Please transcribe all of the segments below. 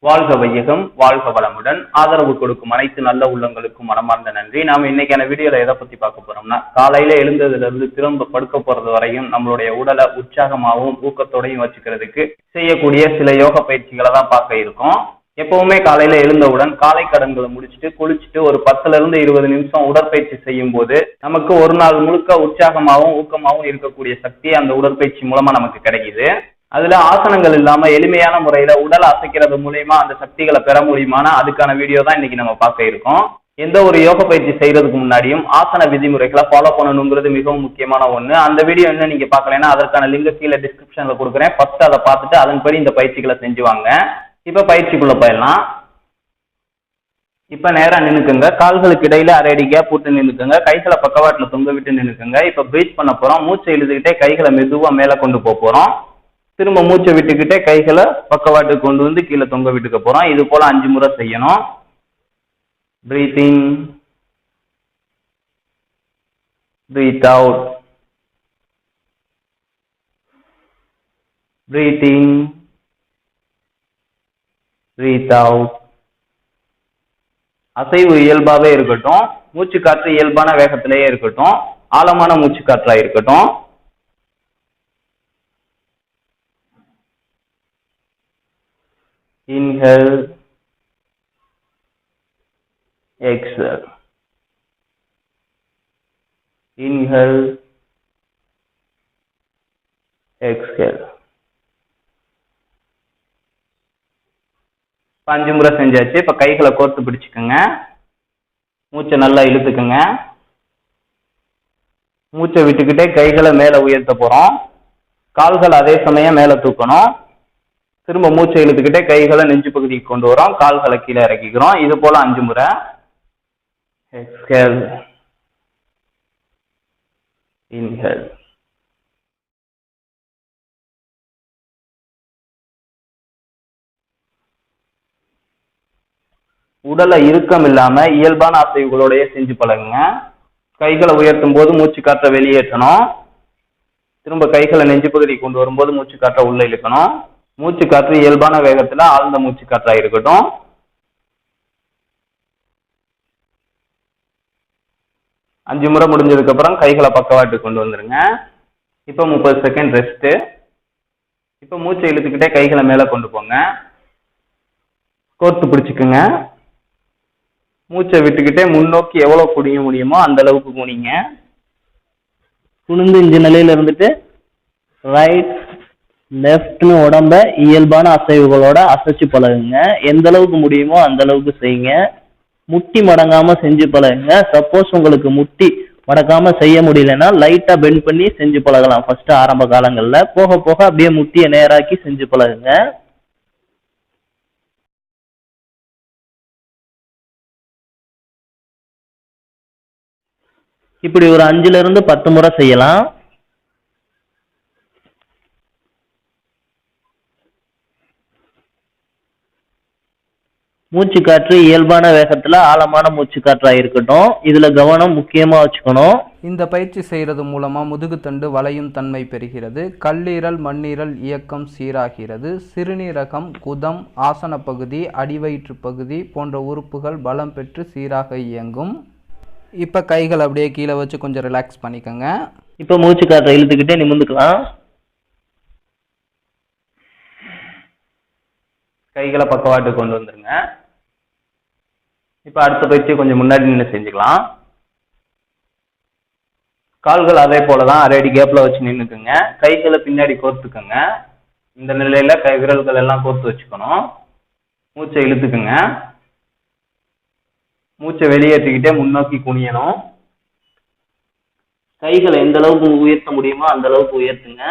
வாழ்க வையகம், வாழ்க வளமுடன். ஆதரவு கொடுக்கும் அனைத்து நல்ல உள்ளங்களுக்கும் மனமார்ந்த நன்றி. நாம இன்னைக்கான வீடியோல எதை பத்தி பார்க்க போறோம்னா, காலையில எழுந்ததுல இருந்து திரும்ப படுக்க போறது வரையும் நம்மளுடைய உடலை உற்சாகமாகவும் ஊக்கத்தோடையும் வச்சுக்கிறதுக்கு செய்யக்கூடிய சில யோக பயிற்சிகளை தான் பார்க்க இருக்கோம். எப்பவுமே காலையில எழுந்தவுடன் காலை கடன்களை முடிச்சுட்டு குளிச்சுட்டு ஒரு 10ல இருந்து 20 நிமிஷம் உடற்பயிற்சி செய்யும் போது நமக்கு ஒரு நாள் முழுக்க உற்சாகமாகவும் ஊக்கமாகவும் இருக்கக்கூடிய சக்தி அந்த உடற்பயிற்சி மூலமா நமக்கு கிடைக்குது. அதுல ஆசனங்கள் இல்லாம எளிமையான முறையில உடல் அசைக்கிறது மூலியமா அந்த சக்திகளை பெற முடியுமானா அதுக்கான வீடியோ தான் இன்னைக்கு நம்ம பார்க்க இருக்கோம். எந்த ஒரு யோக பயிற்சி செய்யறதுக்கு முன்னாடியும் ஆசன விதிமுறைகளை ஃபாலோ பண்ணணுங்கிறது மிகவும் முக்கியமான ஒண்ணு. அந்த வீடியோ என்ன நீங்க பார்க்கலன்னா அதற்கான லிங்க் கீழே டிஸ்கிரிப்ஷன்ல கொடுக்குறேன். ஃபர்ஸ்ட் அதை பார்த்துட்டு அதன்படி இந்த பயிற்சிகளை செஞ்சுவாங்க. இப்ப பயிற்சிக்குள்ள போயிடலாம். இப்ப நேரா நின்னுக்குங்க. கால்களுக்கு இடையில அரை அடி கேப் விட்டு நின்னுக்குங்க. கைகளை பக்கவாட்டுல தொங்க விட்டு நின்னுக்குங்க. இப்ப பிரீத் பண்ண போறோம். மூச்சை இழுத்துக்கிட்டே கைகளை மெதுவா மேல கொண்டு போறோம். திரும்ப மூச்சை விட்டுக்கிட்டே கைகளை பக்கவாட்டு கொண்டு வந்து கீழே தொங்க விட்டுக்க போறோம். இது போல 5 முறை செய்யணும். பிரீத் இன், பிரீத் அவுட், பிரீத் இன், பிரீத் அவுட். அசைவு இயல்பாவே இருக்கட்டும். மூச்சு காற்று இயல்பான வேகத்திலேயே இருக்கட்டும். ஆழமான மூச்சு காற்றா இருக்கட்டும். Inhale, exhale. Inhale, exhale. 5 முறை செஞ்சாச்சு. இப்ப கைகளை கோர்த்து பிடிச்சுக்கோங்க. மூச்சை நல்லா இழுத்துக்குங்க. மூச்சை விட்டுக்கிட்டே கைகளை மேல உயர்த்த போறோம். கால்கள் அதே சமயம் மேல தூக்கணும். திரும்ப மூச்சை இழுத்துக்கிட்டே கைகளை நெஞ்சு பகுதிக்கு கொண்டு வரோம். கால்களை கீழே இறக்கிக்கிறோம். இது போல 5 முறை. Exhale, inhale. உடலை இறுக்கம் இல்லாம இயல்பான அசைவுகளோடய செஞ்சு பழகுங்க. கைகளை உயர்த்தும் போது மூச்சு காற்றை வெளியேற்றணும். திரும்ப கைகளை நெஞ்சு பகுதிக்கு கொண்டு வரும்போது மூச்சு காற்றை உள்ள இழுக்கணும். மூச்சு காற்று இயல்பான வேகத்துல ஆழ்ந்த மூச்சு காற்றா இருக்கட்டும். அஞ்சு முறை முடிஞ்சதுக்கு அப்புறம் கைகளை பக்கவாட்டு கொண்டு வந்துருங்க. இப்ப 30 செகண்ட் ரெஸ்ட். இப்ப மூச்சை இழுத்துக்கிட்டே கைகளை மேல கொண்டு போங்க. கோர்த்து பிடிச்சுக்குங்க. மூச்சை விட்டுக்கிட்டே முன்னோக்கி எவ்வளவு குனிய முடியுமோ அந்த அளவுக்கு குனிங்க. குனிந்து இந்த நிலையில இருந்துட்டு ரைட் லெஃப்ட்னு உடம்ப இயல்பான அசைவுகளோட அசைச்சு பழகுங்க. எந்த அளவுக்கு முடியுமோ அந்த அளவுக்கு செய்யுங்க. முட்டி மடங்காம செஞ்சு பழகுங்க. சப்போஸ் உங்களுக்கு முட்டி மடக்காம செய்ய முடியலன்னா லைட்டா பெண்ட் பண்ணி செஞ்சு பழகலாம். ஃபர்ஸ்ட் ஆரம்ப காலங்கள்ல போக போக அப்படியே முட்டியை நேராக்கி செஞ்சு பழகுங்க. இப்படி ஒரு 5ல இருந்து 10 முறை செய்யலாம். மூச்சு காற்று இயல்பான வேகத்துல ஆழமான மூச்சு காற்றா இருக்கட்டும். இதுல கவனம் முக்கியமா வச்சுக்கணும். இந்த பயிற்சி செய்கிறது மூலமா முதுகுத்தண்டு வளையும் தன்மை பெறுகிறது. கல்லீரல் மண்ணீரல் இயக்கம் சீராகிறது. சிறுநீரகம், குதம், ஆசன பகுதி, அடிவயிற்று பகுதி போன்ற உறுப்புகள் பலம் பெற்று சீராக இயங்கும். இப்ப கைகள் அப்படியே கீழே வச்சு கொஞ்சம் ரிலாக்ஸ் பண்ணிக்கோங்க. இப்ப மூச்சு காற்றை இழுத்துக்கிட்டே நிமிர்ந்துக்கலாம். கைகளை பக்கவாட்டு கொண்டு வந்துருங்க. இப்ப அடுத்த பயிற்சி கொஞ்சம் முன்னாடி நின்று செஞ்சுக்கலாம். கால்கள் அதே போலதான் அரை அடி கேப்ல வச்சு நின்னுக்குங்க. கைகளை பின்னாடி கோர்த்துக்குங்க. இந்த நிலையில கை விரல்கள் எல்லாம் கோர்த்து வச்சுக்கணும். மூச்சை இழுத்துக்குங்க. மூச்சை வெளியேற்றிக்கிட்டே முன்னோக்கி குனியணும். கைகளை எந்த அளவுக்கு உயர்த்த முடியுமோ அந்த அளவுக்கு உயர்த்துங்க.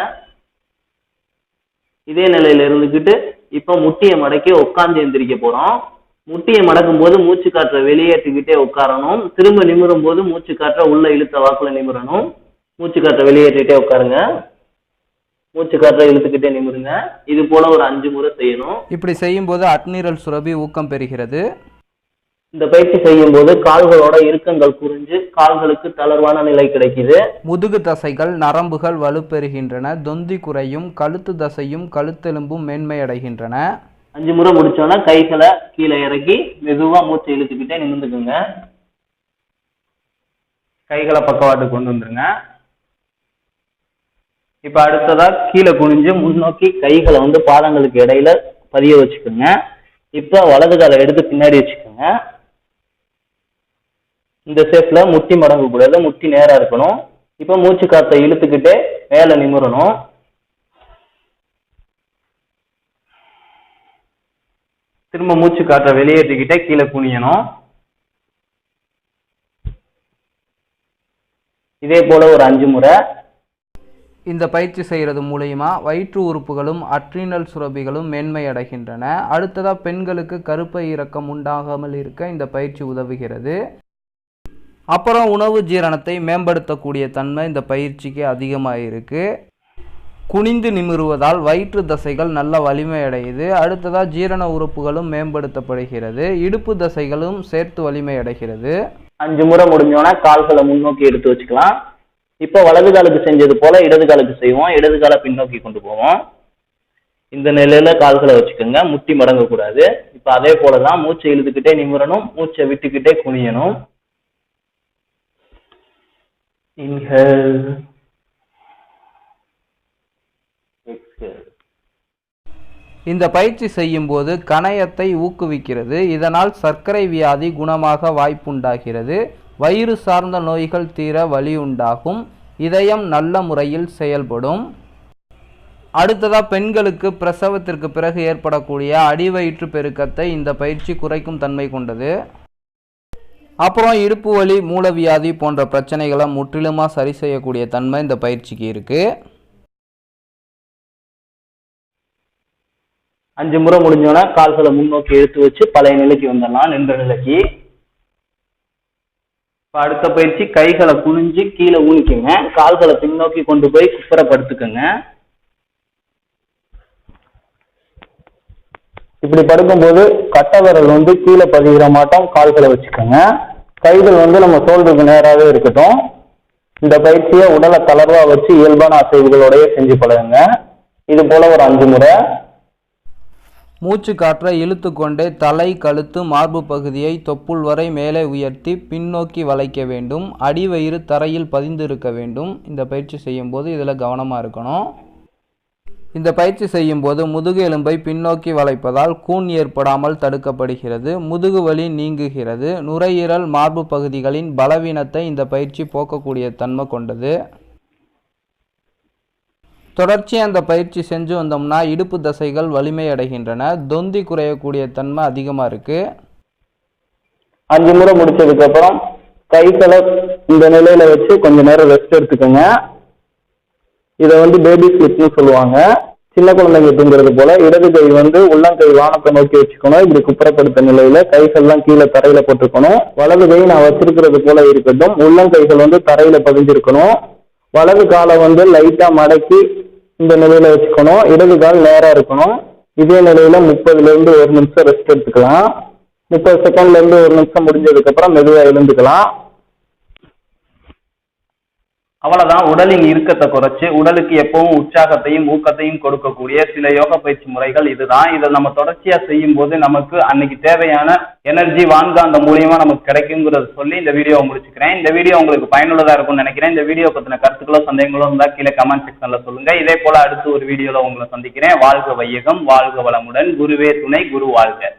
இதே நிலையில இருந்துக்கிட்டு இப்ப முட்டியை மடக்கி உட்கார்ந்து எந்திரிக்க போறோம். முட்டியை மடக்கும் போது மூச்சு காற்றை வெளியேற்றிக்கிட்டே உட்காரணும். திரும்ப நிமிரும் போது மூச்சு காற்றை உள்ள இழுத்த வாக்குல நிமிரணும். மூச்சு காற்றை வெளியேற்றிட்டே உட்காருங்க. மூச்சு காற்றை இழுத்துக்கிட்டே நிமிருங்க. இது போல ஒரு 5 முறை செய்யணும். இப்படி செய்யும் போது அட்நீரல் சுரபி ஊக்கம் பெறுகிறது. இந்த பயிற்சி செய்யும் போது கால்களோட இறுக்கங்கள் குறைஞ்சு கால்களுக்கு தளர்வான நிலை கிடைக்குது. முதுகு தசைகள் நரம்புகள் வலுப்பெறுகின்றன. தொந்தி குறையும். கழுத்து தசையும் கழுத்தெலும்பும் மேன்மை அடைகின்றன. 5 முறை முடிச்சோன்னா கைகளை கீழே இறக்கி மெதுவா மூச்சை இழுத்துக்கிட்டே நிமிர்ந்துக்குங்க. கைகளை பக்கவாட்டு கொண்டு வந்துருங்க. இப்ப அடுத்ததா கீழே குனிஞ்சு முன்னோக்கி கைகளை வந்து பாதங்களுக்கு இடையில பதிய வச்சுக்கோங்க. இப்ப வலது காலை எடுத்து பின்னாடி வச்சுக்கோங்க. இந்த ஷேப்ல முட்டி மடங்க கூடாது, முட்டி நேரா இருக்கணும். இப்ப மூச்சு காத்தை இழுத்துக்கிட்டே மேல நிமிரணும். திரும்ப மூச்சு காற்றை வெளியேற்றிக்கிட்டே கீழே குனியணும். இதே போல ஒரு 5 முறை. இந்த பயிற்சி செய்கிறது மூலயமா வயிற்று உறுப்புகளும் அட்ரினல் சுரபிகளும் மேன்மை அடைகின்றன. அடுத்ததாக பெண்களுக்கு கருப்பை இறக்கம் உண்டாகாமல் இருக்க இந்த பயிற்சி உதவுகிறது. அப்புறம் உணவு ஜீரணத்தை மேம்படுத்தக்கூடிய தன்மை இந்த பயிற்சிக்கு அதிகமாக இருக்குது. குனிந்து நிமிருவதால் வயிற்று தசைகள் நல்ல வலிமை அடையுது. அடுத்ததாக ஜீரண உறுப்புகளும் மேம்படுத்தப்படுகிறது. இடுப்பு தசைகளும் சேர்த்து வலிமை அடைகிறது. 5 முறை முடிஞ்சோன்னா கால்களை முன்னோக்கி எடுத்து வச்சுக்கலாம். இப்போ வலது காலுக்கு செஞ்சது போல இடது காலுக்கு செய்வோம். இடது காலை பின்னோக்கி கொண்டு போவோம். இந்த நிலையில கால்களை வச்சுக்கோங்க, முட்டி மடங்க கூடாது. இப்போ அதே போலதான் மூச்சை இழுத்துக்கிட்டே நிமிரணும், மூச்சை விட்டுக்கிட்டே குனியணும். Inhale, exhale. இந்த பயிற்சி செய்யும் போது கணையத்தை ஊக்குவிக்கிறது. இதனால் சர்க்கரை வியாதி குணமாக வாய்ப்புண்டாகிறது. வயிறு சார்ந்த நோய்கள் தீர வலி உண்டாகும். இதயம் நல்ல முறையில் செயல்படும். அடுத்ததாக பெண்களுக்கு பிரசவத்திற்கு பிறகு ஏற்படக்கூடிய அடிவயிற்று பெருக்கத்தை இந்த பயிற்சி குறைக்கும் தன்மை கொண்டது. அப்புறம் இடுப்பு வலி, மூலவியாதி போன்ற பிரச்சனைகளை முற்றிலுமாக சரி செய்யக்கூடிய தன்மை இந்த பயிற்சிக்கு இருக்குது. 5 முறை முடிஞ்சோன்னா கால்களை முன்னோக்கி எடுத்து வச்சு பழைய நிலைக்கு வந்துடலாம், நின்ற நிலைக்கு. அடுத்த பயிற்சி கைகளை குனிஞ்சு கீழே ஊனிக்கங்க. கால்களை பின்னோக்கி கொண்டு போய் குப்புறப்படுத்துக்கங்க. இப்படி படுக்கும்போது கட்டை விரல் வந்து கீழே பதிகிற மாட்டோம் கால்களை வச்சுக்கோங்க. கைகள் வந்து நம்ம தோள்களுக்கு நேராகவே இருக்கட்டும். இந்த பயிற்சியை உடலை தளர்வா வச்சு இயல்பான அசைவுகளோடய செஞ்சு பழகுங்க. இது போல ஒரு 5 முறை. மூச்சு காற்றை இழுத்து கொண்டே தலை, கழுத்து, மார்பு பகுதியை தொப்புள் வரை மேலே உயர்த்தி பின்னோக்கி வளைக்க வேண்டும். அடிவயிறு தரையில் பதிந்து இருக்க வேண்டும். இந்த பயிற்சி செய்யும்போது இதில் கவனமாக இருக்கணும். இந்த பயிற்சி செய்யும்போது முதுகு எலும்பை பின்னோக்கி வளைப்பதால் கூன் ஏற்படாமல் தடுக்கப்படுகிறது. முதுகு வலி நீங்குகிறது. நுரையீரல், மார்பு பகுதிகளின் பலவீனத்தை இந்த பயிற்சி போக்கக்கூடிய தன்மை கொண்டது. தொடர்ச்சியாக அந்த பயிற்சி செஞ்சு வந்தோம்னா இடுப்பு தசைகள் வலிமை அடைகின்றன. தொந்தி குறையக்கூடிய தன்மை அதிகமாக இருக்குது. 5 முறை முடிச்சதுக்கு அப்புறம் கைகளை இந்த நிலையில வச்சு கொஞ்ச நேரம் ரெஸ்ட் எடுத்துக்கோங்க. இதை வந்து பேபி ஸ்லிப்னு சொல்லுவாங்க. சின்ன குழந்தைங்க தூங்குறது போல. இடது கை வந்து உள்ளங்கை வானத்தை நோக்கி வச்சுக்கணும். இப்படி குப்புறப்படுத்த நிலையில கைகள்லாம் கீழே தரையில போட்டுக்கணும். வலது கை நான் வச்சிருக்கிறது போல இருக்கட்டும். உள்ளங்கைகள் வந்து தரையில பதிஞ்சிருக்கணும். வலது காலை வந்து லைட்டா மடக்கி இந்த நிலையில வச்சுக்கணும். இடது கால் நேரா இருக்கணும். இதே நிலையில 30ல இருந்து 1 நிமிஷம் ரெஸ்ட் எடுத்துக்கலாம். 30 செகண்ட்ல இருந்து 1 நிமிஷம் முடிஞ்சதுக்கு அப்புறம் மெதுவா எழுந்துக்கலாம். அவ்வளவுதான். உடலின் இறுக்கத்தை குறைச்சு உடலுக்கு எப்பவும் உற்சாகத்தையும் ஊக்கத்தையும் கொடுக்கக்கூடிய சில யோகா பயிற்சி முறைகள் இதுதான். இதை நம்ம தொடர்ச்சியா செய்யும் போது நமக்கு அன்னைக்கு தேவையான எனர்ஜி வான்காந்த மூலியமா நமக்கு கிடைக்குங்கிறத சொல்லி இந்த வீடியோ முடிச்சுக்கிறேன். இந்த வீடியோ உங்களுக்கு பயனுள்ளதா இருக்கும்னு நினைக்கிறேன். இந்த வீடியோ பத்தின கருத்துக்களோ சந்தேகங்களோ இருந்தா கீழே கமெண்ட் செக்ஷன்ல சொல்லுங்க. இதே போல அடுத்து ஒரு வீடியோல உங்களை சந்திக்கிறேன். வாழ்க வையகம், வாழ்க வளமுடன். குருவே துணை, குரு வாழ்க.